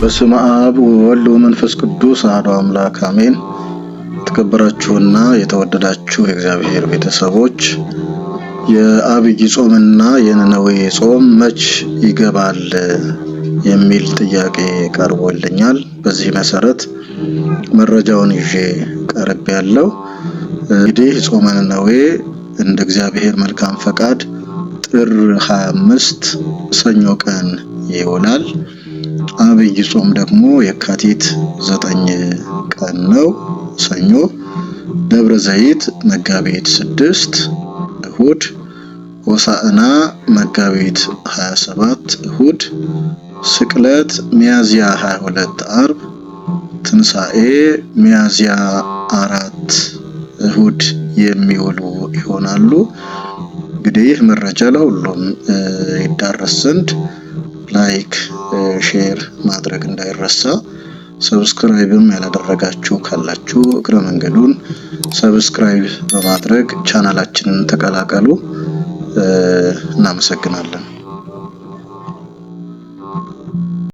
በስመ አብ ወወልድ ወመንፈስ ቅዱስ አሐዱ አምላክ አሜን። ተከበራችሁና የተወደዳችሁ የእግዚአብሔር ቤተሰቦች የአብይ ጾምና የነነዌ ጾም መች ይገባል የሚል ጥያቄ ቀርቦልኛል። በዚህ መሰረት መረጃውን ይዤ ቀርቤያለሁ። እንግዲህ ጾመ ነነዌ እንደ እግዚአብሔር መልካም ፈቃድ ጥር 25 ሰኞ ቀን ይውላል። አብይ ጾም ደግሞ የካቲት 9 ቀን ነው ሰኞ። ደብረ ዘይት መጋቢት 6 እሁድ፣ ሆሳዕና መጋቢት 27 እሁድ፣ ስቅለት ሚያዝያ 22 ዓርብ፣ ትንሣኤ ሚያዝያ 4 እሁድ የሚውሉ ይሆናሉ። እንግዲህ መረጃ ለሁሉም ይዳረስ ዘንድ ላይክ ሼር ማድረግ እንዳይረሳ። ሰብስክራይብም ያላደረጋችሁ ካላችሁ እግረ መንገዱን ሰብስክራይብ በማድረግ ቻናላችንን ተቀላቀሉ። እናመሰግናለን።